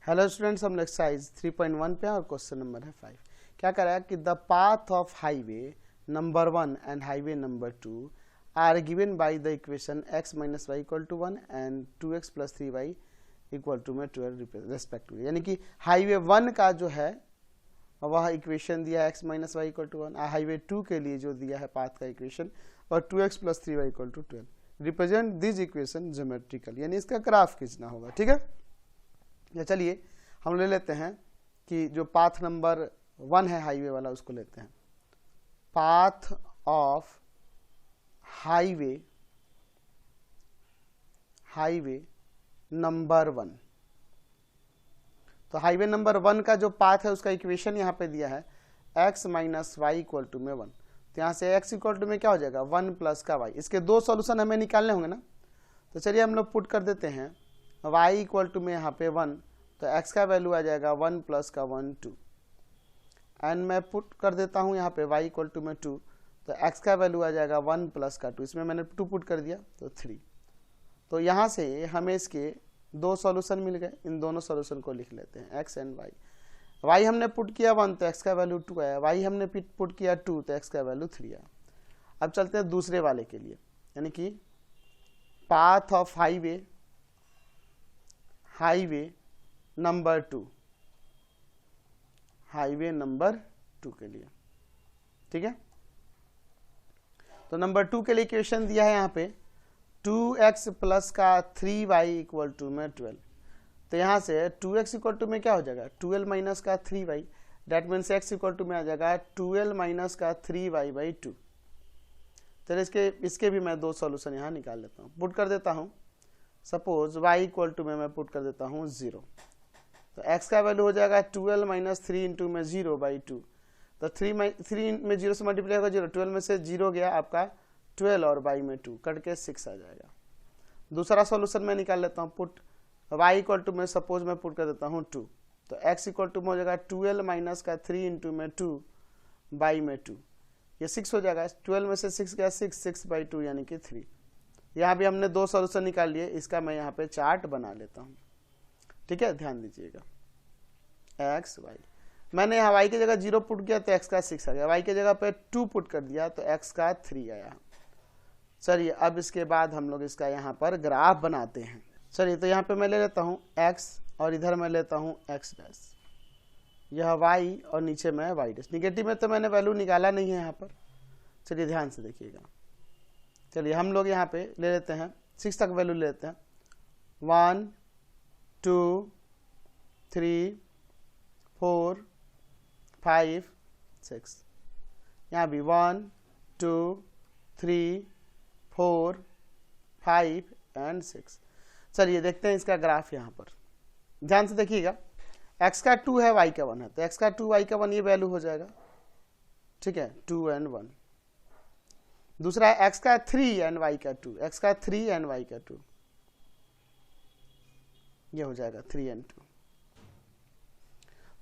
Hello students, हम exercise 3.1 पे हैं और क्वेश्चन नंबर है 5। क्या कह रहा है कि the path of highway number 1 and highway number 2 are given by the equation x minus y equal to 1 and 2x plus 3y equal to में 12 रेस्पेक्टिवली। यानी कि हाईवे 1 का जो है वह इक्वेशन दिया है x minus y equal to 1, highway 2 के लिए जो दिया है पाथ का इक्वेशन और 2x plus 3y equal to 12। Represent this equation geometrical, यानी इसका ग्राफ खींचना होगा। ठीक है, या चलिए हम ले लेते हैं कि जो पाथ नंबर 1 है हाईवे वाला उसको लेते हैं। Path of highway number 1। तो हाईवे नंबर 1 का जो पाथ है उसका इक्वेशन यहाँ पे दिया है x minus y equal to में 1। तो यहाँ से x इक्वल टू में क्या हो जाएगा 1 प्लस का y। इसके दो सॉल्यूशन हमें निकालने होंगे ना, तो चलिए हम लोग पुट कर देते हैं y इक्वल टू में यहाँ पे 1, तो x का वैल्यू आ जाएगा 1 प्लस का 1 2, एंड मैं पुट कर देता हूँ यहाँ पे y इक्वल टू में 2, तो x का वैल्यू आ जाएगा 1 प्लस का 2, इसमें मैंने 2 पुट कर दिया तो 3। तो यहाँ से हमें इसके दो सॉल्यूशन मिल गए, इन दोनों सॉल्यूशन को लिख लेते हैं x एंड y हमने पुट किया 1 तो x का वैल्यू 2 आया, y हमने पुट किया 2 तो x का वैल्यू 3 आया। अब चलते हैं दूसरे वाले के लिए, यानी कि पाथ ऑफ हाईवे नंबर 2 के लिए। ठीक है, तो नंबर 2 के लिए इक्वेशन दिया है यहाँ पे 2x प्लस का 3y इक्वल टू में 12। तो यहाँ से 2x इक्वल टू में क्या हो जाएगा 12 माइनस का 3y, that means x equal to में आ जाएगा 12 माइनस का 3y बाई 2। चलिए इसके भी मैं दो सॉल्यूशन यहाँ निकाल लेता हूँ, पुट कर देता हूँ। सपोज y इक्वल टू में मैं पुट कर देता हूँ 0, तो x का वैल्यू हो जाएगा 12 माइनस 3 इंटू में 0 बाई 2। तो 3 में 0 से मल्टीप्लाई होगा 0, 12 में से 0 गया आपका 12 और बाई में 2 कट के 6 आ जाएगा। दूसरा सॉल्यूशन मैं निकाल लेता हूँ, पुट y इक्वल टू में सपोज मैं पुट कर देता हूँ 2, तो x इक्वल टू में हो जाएगा 12 माइनस का 3 इंटू में 2 बाई में 2, ये 6 हो जाएगा। 12 में से 6 गया 6 बाई 2 यानी कि 3। यहाँ भी हमने दो सॉल्यूशन निकाल लिए, इसका मैं यहाँ पे चार्ट बना लेता हूँ। ठीक है, ध्यान दीजिएगा x y, मैंने यहाँ y की जगह 0 पुट किया तो x का 6 आ गया, y की जगह पे 2 पुट कर दिया तो x का 3 आया। चलिए अब इसके बाद हम लोग इसका यहाँ पर ग्राफ बनाते हैं। चलिए तो यहाँ पे मैं ले लेता हूँ x और इधर मैं लेता हूँ x डैश, यह y और नीचे मैं y डैश। निगेटिव में तो मैंने वैल्यू निकाला नहीं है यहाँ पर, चलिए ध्यान से देखिएगा। चलिए हम लोग यहाँ पे ले लेते हैं 6 तक वैल्यू ले लेते हैं, 1 2 3 4 5 6, यहाँ भी 1 2 3 4 5 एंड 6। चलिए देखते हैं इसका ग्राफ। यहाँ पर ध्यान से देखिएगा, x का 2 है y का 1 है, तो x का 2 y का 1 ये वैल्यू हो जाएगा। ठीक है, 2 एंड 1। दूसरा है x का 3 एंड y का 2, x का 3 एंड y का 2, ये हो जाएगा 3 एंड 2।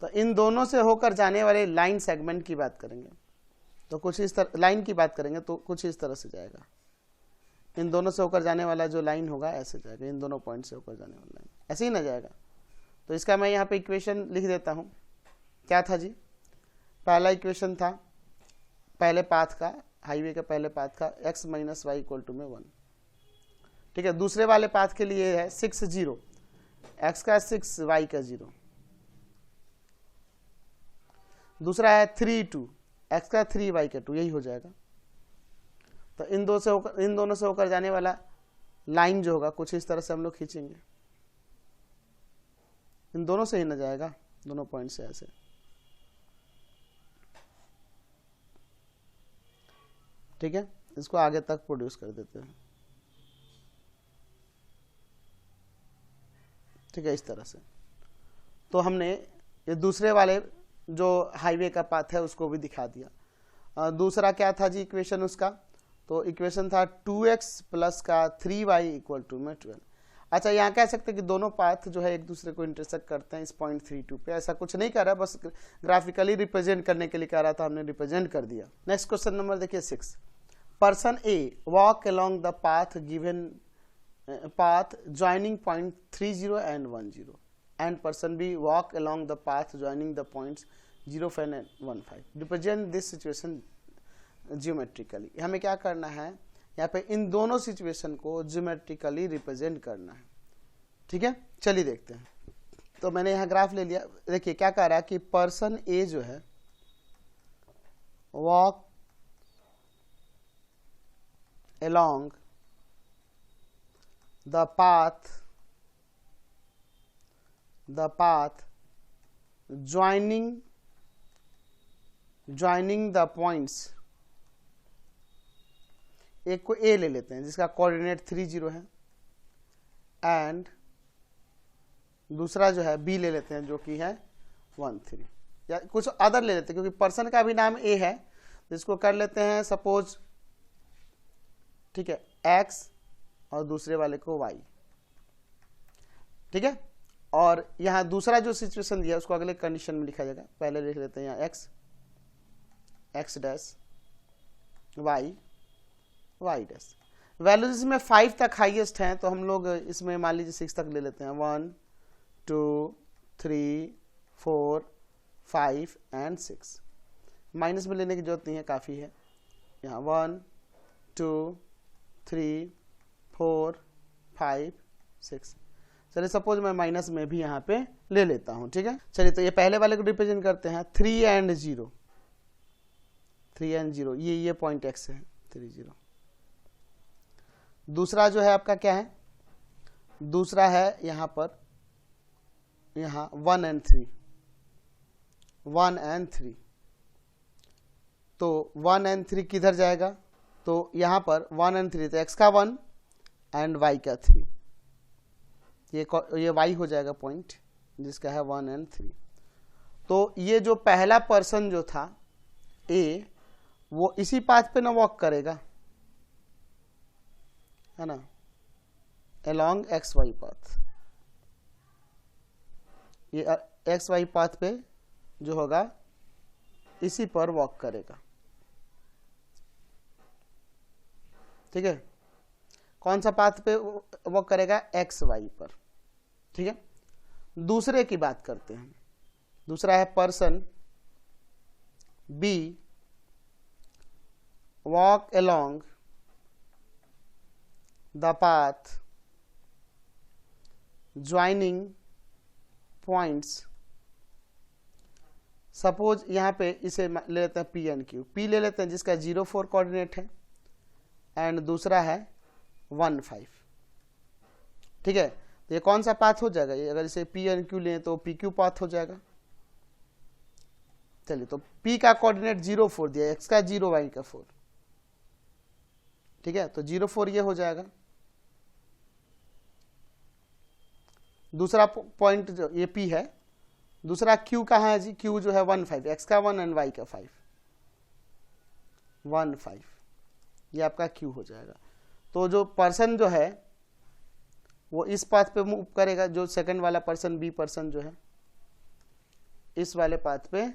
तो इन दोनों से होकर जाने वाले लाइन सेगमेंट की बात करेंगे तो कुछ इस तरह, लाइन की बात करेंगे तो कुछ इस तरह से जाएगा। इन दोनों से होकर जाने वाला जो लाइन होगा ऐसे जाएगा, इन दोनों पॉइंट से होकर जाने वाला लाइन ऐसे ही ना जाएगा। तो इसका मैं यहाँ पे इक्वेशन लिख देता हूँ। क्या था जी, पहला इक्वेशन था पहले पाथ का, हाईवे के पहले पाथ का x minus y equal to में 1। ठीक है, दूसरे वाले पाथ के लिए है 6 0, x का 6 y का 0। दूसरा है 3 2, x का 3 y का 2, यही हो जाएगा। तो इन दोनों से होकर जाने वाला लाइन जो होगा कुछ इस तरह से हम लोग खींचेंगे, इन दोनों से ही ना जाएगा, दोनों पॉइंट से ऐसे। ठीक है, इसको आगे तक प्रोड्यूस कर देते हैं। ठीक है, इस तरह से। तो हमने ये दूसरे वाले जो हाईवे का पाथ है उसको भी दिखा दिया। दूसरा क्या था जी इक्वेशन उसका, तो इक्वेशन था 2x प्लस का 3y इक्वल टू में 12। अच्छा, यहाँ कह सकते हैं कि दोनों पाथ जो है एक दूसरे को इंटरसेक्ट करते हैं इस पॉइंट 32 पे। ऐसा कुछ नहीं कर रहा, बस ग्राफिकली रिप्रेजेंट करने के लिए कह रहा था, हमने रिप्रेजेंट कर दिया। नेक्स्ट क्वेश्चन नंबर देखिए 6। Person a walk along the path given path joining point 30 and 10. and person B walk along the path joining the points 0, 5 and 1, 5. Represent this situation geometrically. हमें क्या करना है, यहाँ पे इन दोनों सिचुएशन को ज्योमेट्रिकली रिप्रेजेंट करना है. ठीक है, चलिए देखते हैं. तो मैंने यहाँ ग्राफ ले लिया. देखिए क्या कह रहा है कि पर्सन ए जो है walk along the path joining the points. एक को A ले लेते हैं जिसका कोऑर्डिनेट 3, 0 है, एंड दूसरा जो है B ले लेते हैं जो कि है 1, 3, या कुछ अदर ले लेते हैं क्योंकि पर्सन का भी नाम A है, जिसको कर लेते हैं सपोज, ठीक है, X और दूसरे वाले को Y. ठीक है, और यहां दूसरा जो सिचुएशन दिया उसको अगले कंडीशन में लिखा जाएगा. पहले लिख लेते हैं यहाँ x dash y dash. Values इसमें 5 तक हाईएस्ट हैं, तो हम लोग इसमें मान लीजिए 6 तक ले लेते हैं. 1, 2, 3, 4, 5 एंड 6. माइनस में लेने की जरूरत नहीं है, काफ़ी है. यहाँ 1, 2, 3, 4, 5, 6. चलिए सपोज मैं माइनस में भी यहाँ पे ले लेता हूँ. ठीक है, चलिए तो ये पहले वाले को रिप्रेजेंट करते हैं 3 and 0. ये पॉइंट x है 3, 0. दूसरा जो है आपका क्या है, दूसरा है यहाँ पर, यहाँ 1 and 3. तो 1 and 3 किधर जाएगा, तो यहाँ पर 1 and 3, तो x का 1 एंड y का 3. ये y हो जाएगा पॉइंट जिसका है 1 and 3. तो ये जो पहला पर्सन जो था A, वो इसी पाथ पे ना वॉक करेगा, है ना, along XY पाथ. ये XY पाथ पे जो होगा इसी पर वॉक करेगा. ठीक है, कौन सा पाथ पे वॉक करेगा, XY पर. ठीक है, दूसरे की बात करते हैं. दूसरा है person B walk along the path joining points. Suppose यहाँ पे इसे ले लेते हैं P and Q. P ले लेते हैं जिसका 0, 4 कोऑर्डिनेट है, एंड दूसरा है 1, 5. ठीक है, तो ये कौन सा पाथ हो जाएगा, ये अगर इसे P and Q लें तो PQ पाथ हो जाएगा. चलिए, तो P का कोऑर्डिनेट 0, 4 दिया, x का 0, y का 4. ठीक है, तो 0, 4 ये हो जाएगा. दूसरा पॉइंट जो ये P है, दूसरा Q कहाँ है जी, Q जो है 1, 5, x का 1 एंड y का 5, 1, 5, ये आपका Q हो जाएगा. तो जो पर्सन जो है वो इस पाथ पे मूव करेगा, जो सेकंड वाला पर्सन B पर्सन जो है इस वाले पाथ पे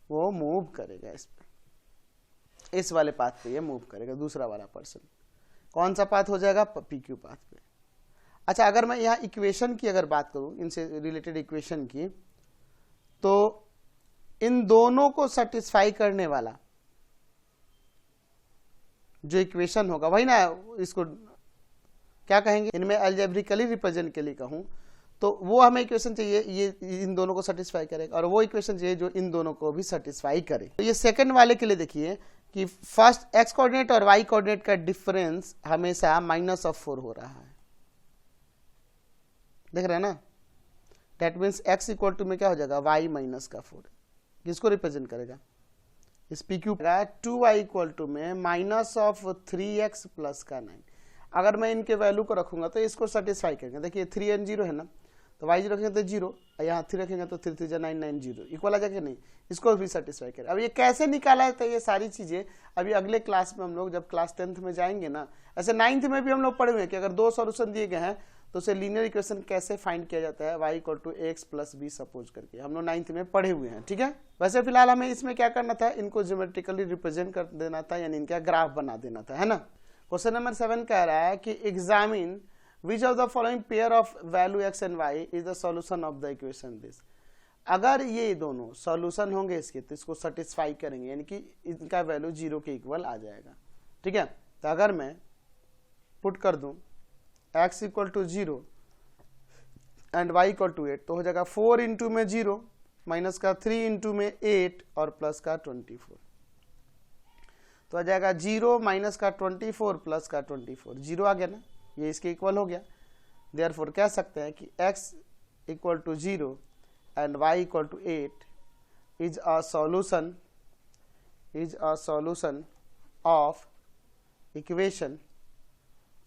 वो मूव करेगा, इस वाले पाथ पे ये मूव करेगा. दूसरा वाला पर्सन कौन सा पाथ हो जाएगा, PQ पाथ पे. अच्छा, अगर मैं यहाँ इक्वेशन की अगर बात करूं, इनसे रिलेटेड इक्वेशन की, तो इन दोनों को सेटिस्फाई करने वाला जो इक्वेशन होगा वही ना, इसको क्या कहेंगे, इनमें अलजेब्रिकली रिप्रेजेंट के लिए कहूं तो वो हमें इक्वेशन चाहिए ये इन दोनों को सेटिस्फाई करेगा, और वो इक्वेशन चाहिए जो इन दोनों को भी सेटिस्फाई करे. तो ये सेकंड वाले के लिए देखिए कि फर्स्ट x कोऑर्डिनेट और y कोऑर्डिनेट का डिफरेंस हमेशा -4 हो रहा है. देख रहे हैं ना, that means x equal to में क्या हो जाएगा, y -4. किसको रिप्रेजेंट करेगा, इस PQ का 2y इक्वल टू में -3x प्लस का 9. अगर मैं इनके वैल्यू को रखूंगा तो इसको सेटिस्फाई करेंगे. देखिए 3 and 0 है ना, तो y 0 रखेंगे तो 0, यहाँ 3 रखेंगे तो 3 3 9 9 0 इक्वल आ जाएगा, नहीं, इसको भी सेटिस्फाई करें. अब ये कैसे निकाला जाता है, ये सारी चीजें अभी अगले क्लास में हम लोग जब क्लास 10th में जाएंगे ना, ऐसे 9th में भी हम लोग पढ़े हुए हैं कि अगर 2 सॉल्यूशन दिए गए हैं तो उसे लीनियर इक्वेशन कैसे फाइंड किया जाता है, y equal to x plus b suppose करके हम लोग 9th में पढ़े हुए हैं. ठीक है, वैसे फिलहाल हमें इसमें क्या करना था, इनको ज्योमेट्रिकली रिप्रेजेंट कर देना था, यानी इनका ग्राफ बना देना था, है ना. क्वेश्चन नंबर 7 कह रहा है कि examine which of the following pair of value x and y is the solution of the equation this. अगर ये दोनों सॉल्यूशन होंगे इसके तो इसको सेटिस्फाई करेंगे, यानी कि इनका वैल्यू 0 के इक्वल आ जाएगा। ठीक है, तो अगर मैं पुट कर दूं x equal to 0 and y equal to 8 तो हो जाएगा 4 इंटू में 0 माइनस का 3 इंटू में 8 और प्लस का 24, तो आ जाएगा 0 माइनस का 24 प्लस का 24, 0 आ गया ना, ये इसके इक्वल हो गया। देयरफॉर कह सकते हैं कि x equal to 0 and y equal to 8 is a solution of equation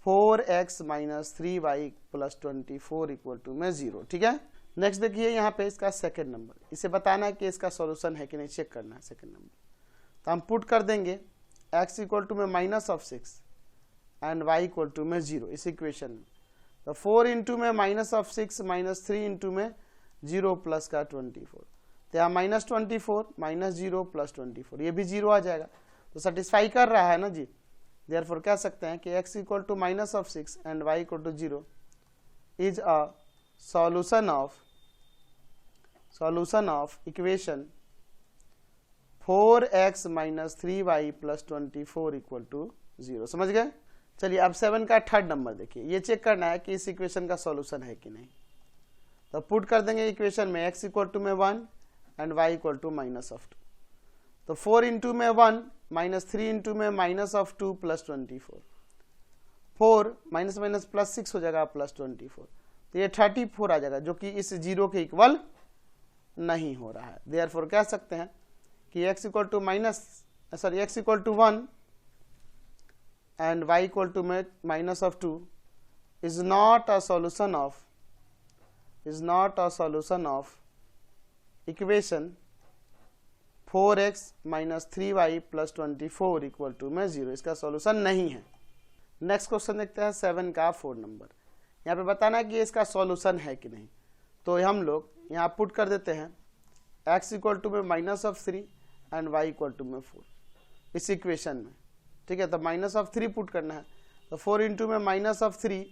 4x minus 3y plus 24 equal to में 0। ठीक है, नेक्स्ट देखिए यहाँ पे इसका सेकेंड नंबर, इसे बताना है कि इसका सॉल्यूशन है कि नहीं, चेक करना है सेकेंड नंबर। तो हम पुट कर देंगे x इक्वल टू में minus of 6 and y equal to में 0 इस इक्वेशन में। तो 4 इंटू में माइनस ऑफ 6 माइनस 3 इंटू में 0 प्लस का 24, तो यहाँ माइनस 24 माइनस 0 प्लस 24, ये भी 0 आ जाएगा, तो सेटिस्फाई कर रहा है ना जी। देयरफॉर कह सकते हैं कि x equal to minus of 6 and y equal to 0 is a solution of equation 4x minus 3y plus 24 equal to 0। समझ गए। चलिए अब 7 का थर्ड नंबर देखिए, ये चेक करना है कि इस इक्वेशन का सॉल्यूशन है कि नहीं। तो पुट कर देंगे इक्वेशन में x इक्वल टू में 1 and y equal to minus of 2, तो 4 इंटू में 1 माइनस 3 इंटू में minus of 2 plus 24, 4 minus minus plus 6 हो जाएगा प्लस 24, तो ये 34 आ जाएगा जो कि इस 0 के इक्वल नहीं हो रहा है। देयरफॉर कह सकते हैं कि x equal to x equal to 1 and y equal to में minus of 2 is not a solution of equation 4x minus 3y plus 24 equal to में 0, इसका सॉल्यूशन नहीं है। नेक्स्ट क्वेश्चन देखते हैं 7 का 4 नंबर, यहाँ पे बताना है कि इसका सॉल्यूशन है कि नहीं। तो हम लोग यहाँ पुट कर देते हैं x इक्वल टू में minus of 3 and y equal to में 4 इस इक्वेशन में। ठीक है, तो माइनस ऑफ 3 पुट करना है, तो 4 इंटू में माइनस ऑफ 3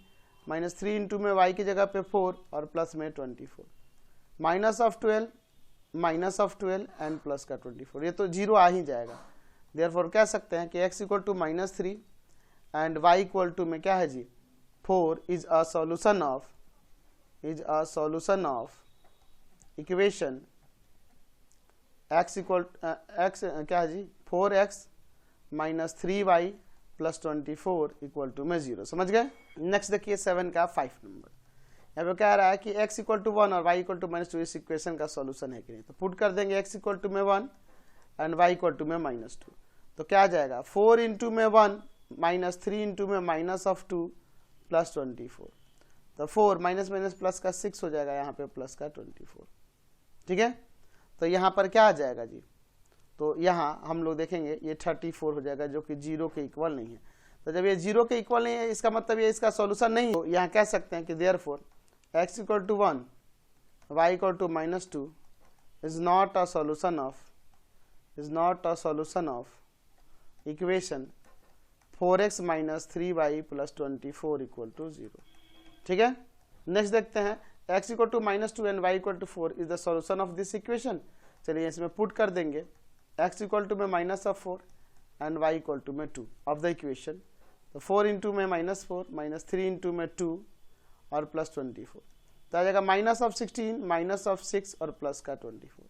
माइनस 3 इंटू में y की जगह पे 4 और प्लस में 24, माइनस ऑफ 12 एंड प्लस का 24, ये तो 0 आ ही जाएगा। देयरफॉर कह सकते हैं कि x equal to minus 3 and y equal to में क्या है जी 4 is a solution of equation x क्या है जी 4x minus 3y plus 24 equal to में 0। समझ गए। नेक्स्ट देखिए 7 का 5 नंबर, यहाँ पे कह रहा है कि x इक्वल टू 1 और y इक्वल टू माइनस 2 इस इक्वेशन का सॉल्यूशन है कि नहीं। तो पुट कर देंगे x इक्वल टू में 1 एंड y इक्वल टू में माइनस 2, तो क्या आ जाएगा 4 इंटू में 1 माइनस 3 इंटू में माइनस ऑफ 2 प्लस 24, तो 4 माइनस माइनस प्लस का 6 हो जाएगा यहाँ पे प्लस का 24। ठीक है, तो यहाँ पर क्या आ जाएगा जी, तो यहाँ हम लोग देखेंगे ये 34 हो जाएगा जो कि 0 के इक्वल नहीं है। तो जब ये 0 के इक्वल नहीं है इसका मतलब ये इसका सॉल्यूशन नहीं है। तो यहाँ कह सकते हैं कि therefore x equal to 1 y equal to minus 2 is not a solution of equation 4x minus 3y plus 24 equal to 0। ठीक है, नेक्स्ट देखते हैं x equal to minus 2 and y equal to 4 is the solution of this equation. चलिए इसमें put कर देंगे x equal to में minus of 4 and y equal to में 2 ऑफ द इक्वेशन, तो 4 इंटू में माइनस 4 माइनस 3 इंटू में 2 और प्लस 24, तो आ जाएगा माइनस ऑफ 16 माइनस ऑफ 6 और प्लस का 24,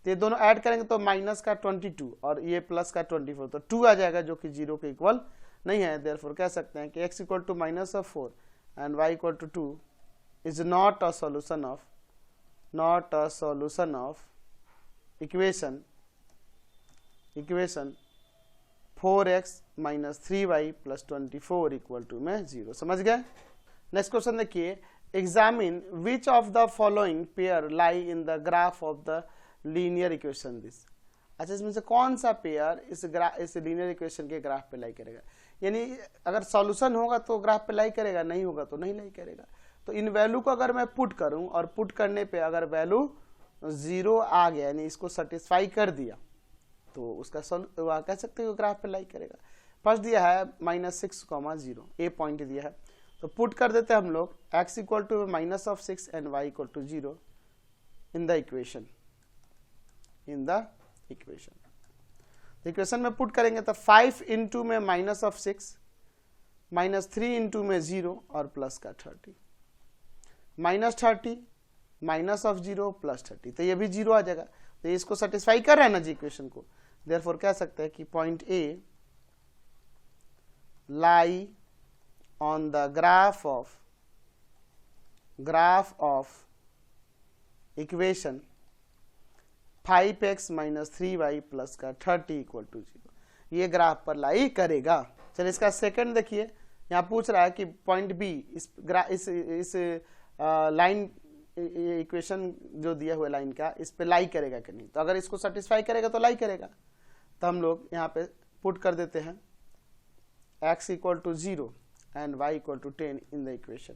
तो ये दोनों ऐड करेंगे तो माइनस का 22 और ये प्लस का 24, तो 2 आ जाएगा जो कि 0 के इक्वल नहीं है। देयरफॉर कह सकते हैं कि x equal to minus of 4 and y equal to 2 is not a solution of equation 4x minus 3y plus 24 equal to में 0। समझ गए। नेक्स्ट क्वेश्चन देखिए, examine which of the following pair lie in the graph of the linear equation this. अच्छा, इसमें से कौन सा pair इस लीनियर इक्वेशन के ग्राफ पे लाई करेगा, यानी अगर सॉल्यूशन होगा तो ग्राफ पे लाई करेगा, नहीं होगा तो नहीं लाई करेगा। तो इन वैल्यू को अगर मैं पुट करूं और पुट करने पे अगर वैल्यू 0 आ गया यानी इसको सेटिस्फाई कर दिया तो उसका कह सकते हो ग्राफ पे लाई करेगा। फर्स्ट दिया है -6, 0 ए पॉइंट दिया है, तो पुट कर देते हैं हम लोग x equal to minus of 6 and y equal to 0 in the equation, equation में पुट करेंगे तो 5 इंटू में माइनस ऑफ 6 माइनस 3 इंटू में 0 और प्लस का 30, माइनस 30 माइनस ऑफ 0 प्लस 30, तो ये भी 0 आ जाएगा। तो इसको सेटिस्फाई कर रहा है ना जी इक्वेशन को, देयरफॉर कह सकते हैं कि point A lie on the graph of equation 5x minus 3y plus का 30 इक्वल टू 0, ये ग्राफ पर लाई करेगा। चलिए इसका सेकंड देखिए, यहाँ पूछ रहा है कि पॉइंट बी इस लाइन इक्वेशन जो दिया हुआ लाइन का इस पे लाई करेगा कि नहीं। तो अगर इसको सेटिस्फाई करेगा तो लाई करेगा, तो हम लोग यहाँ पे पुट कर देते हैं x equal to 0 and y equal to 10 in the equation.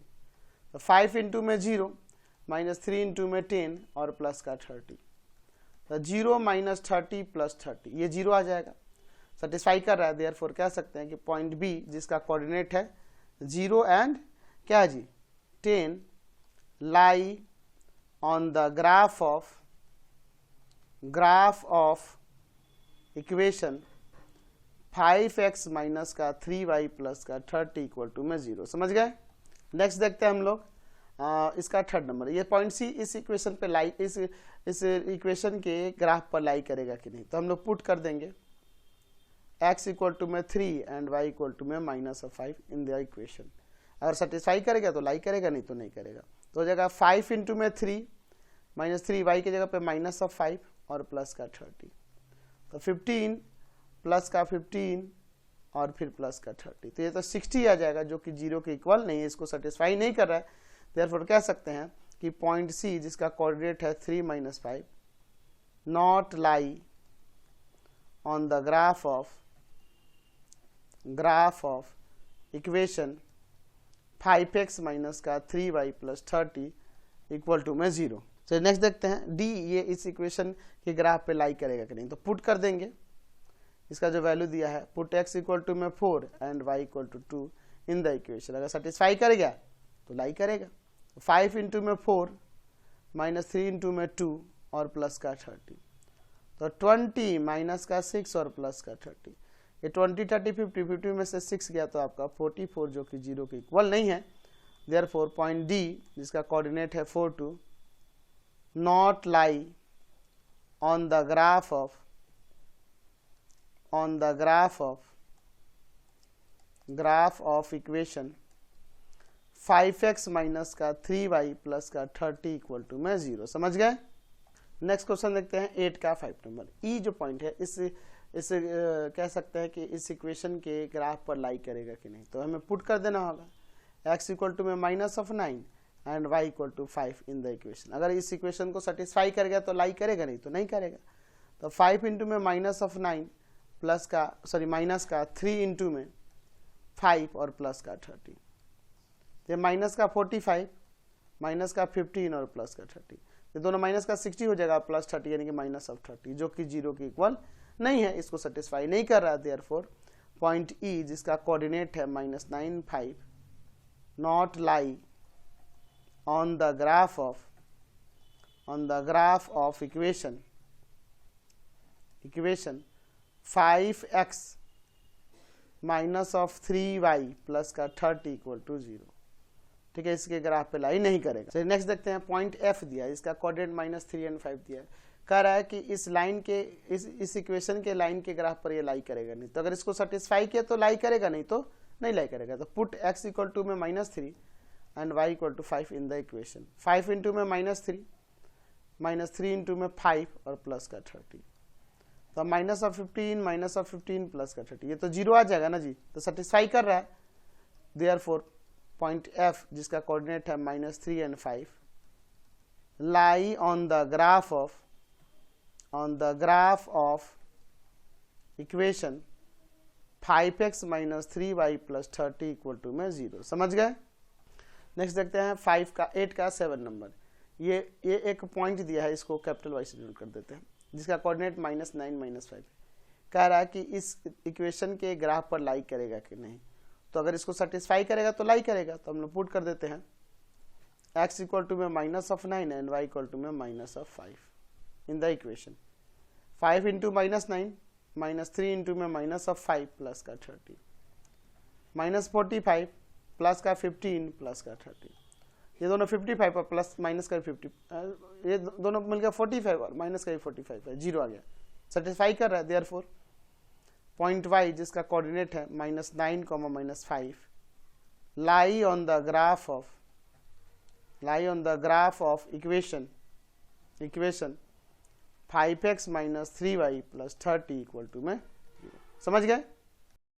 तो 5 इंटू में 0 माइनस 3 इंटू में 10 और प्लस का 30, तो 0 माइनस 30 प्लस 30, ये 0 आ जाएगा, सेटिस्फाई कर रहा है। देयरफॉर कह सकते हैं कि पॉइंट बी जिसका कोऑर्डिनेट है 0 एंड क्या है जी 10 लाई on the graph of equation 5x minus का 3y प्लस का 30 इक्वल टू में 0। समझ गए। नेक्स्ट देखते हैं हम लोग इसका थर्ड नंबर, ये पॉइंट सी इस इक्वेशन पे लाई इस इक्वेशन के ग्राफ पर लाई करेगा कि नहीं। तो हम लोग पुट कर देंगे x इक्वल टू में 3 एंड y इक्वल टू में minus of 5 in the equation. अगर सेटिस्फाई करेगा तो लाई करेगा, नहीं तो नहीं करेगा। तो हो जाएगा 5 इंटू में 3 माइनस 3 y की जगह पे माइनस ऑफ 5 और प्लस का 30, तो 15 प्लस का 15 और फिर प्लस का 30, तो ये तो 60 आ जाएगा जो कि 0 के इक्वल नहीं है, इसको सेटिस्फाई नहीं कर रहा है। देयरफॉर कह सकते हैं कि पॉइंट सी जिसका कोऑर्डिनेट है 3 minus 5 not lie on the graph of equation 5x minus का 3y प्लस 30 इक्वल टू में 0। चलिए नेक्स्ट देखते हैं डी, ये इस इक्वेशन के ग्राफ पे लाई करेगा कि नहीं। तो पुट कर देंगे इसका जो वैल्यू दिया है, पुट x इक्वल टू में 4 and y equal to 2 in the equation. अगर सेटिस्फाई कर गया तो लाई करेगा। 5 इंटू में 4 माइनस 3 इंटू में 2 और प्लस का 30, तो 20 माइनस का 6 और प्लस का 30, ये 20 30 50 50 में से 6 गया तो आपका 44 जो कि 0 के इक्वल नहीं है। देयरफॉर पॉइंट डी जिसका कोऑर्डिनेट है 4 2 not lie on the graph of equation 5x minus का 3y प्लस का 30 इक्वल टू में 0। समझ गए। नेक्स्ट क्वेश्चन देखते हैं 8 का 5 नंबर। ई जो पॉइंट है इस कह सकते हैं कि इस इक्वेशन के ग्राफ पर लाई करेगा कि नहीं। तो हमें पुट कर देना होगा x इक्वल टू में minus of 9 and y equal to 5 in the equation. अगर इस इक्वेशन को सेटिस्फाई करेगा तो लाई करेगा, नहीं तो नहीं करेगा। तो 5 इंटू में माइनस ऑफ 9 प्लस का माइनस का 3 इंटू में 5 और प्लस का 30, ये माइनस का 45 माइनस का 15 और प्लस का 30, ये दोनों माइनस का 60 हो जाएगा प्लस 30 यानी कि माइनस ऑफ 30 जो कि 0 के इक्वल नहीं है, इसको सेटिस्फाई नहीं कर रहा है। देयरफॉर पॉइंट ई जिसका कोऑर्डिनेट है -9 5 not lie on the graph of equation 5x minus of 3y plus का 30 इक्वल टू 0। ठीक है, इसके ग्राफ पे लाई नहीं करेगा। चलिए नेक्स्ट देखते हैं पॉइंट एफ दिया है, इसका कोऑर्डिनेट -3 एंड 5 दिया है। कह रहा है कि इस लाइन के इस इक्वेशन के लाइन के ग्राफ पर ये लाई करेगा नहीं। तो अगर इसको सेटिस्फाई किया तो लाई करेगा, नहीं तो नहीं लाई करेगा। तो पुट x इक्वल टू में -3 and y equal to 5 in the equation. 5 into में -3 -3 इंटू में 5 और प्लस का 30, तो माइनस ऑफ 15 प्लस का 30, ये तो 0 आ जाएगा ना जी, तो सेटिस्फाई कर रहा है। देयरफॉर पॉइंट एफ जिसका कोऑर्डिनेट है -3 and 5 lie on the graph of equation 5x minus 3y plus 30 equal to में 0। समझ गए। नेक्स्ट देखते हैं 8 का 7 नंबर। ये एक पॉइंट दिया है, इसको कैपिटल वाई से नोट कर देते हैं, जिसका कोऑर्डिनेट -9 -5 कह रहा है कि इस इक्वेशन के ग्राफ पर लाई करेगा कि नहीं। तो अगर इसको सेटिस्फाई करेगा तो लाई करेगा, तो हम लोग पुट कर देते हैं x इक्वल टू में minus of 9 and y equal to में minus of 5 in the equation. 5 into minus 9 minus 3 into में माइनस ऑफ 5 प्लस का 30 माइनस 45 प्लस का 15 प्लस का 30, ये दोनों 55 और प्लस माइनस का 50, ये दोनों मिलकर 45 और माइनस का 45 है, जीरो आ गया, सेटिस्फाई कर रहा है। देयरफॉर पॉइंट y जिसका कोऑर्डिनेट है minus 9 comma minus 5 lie on the graph of equation 5x minus 3y plus 30 equal to में 0। समझ गए?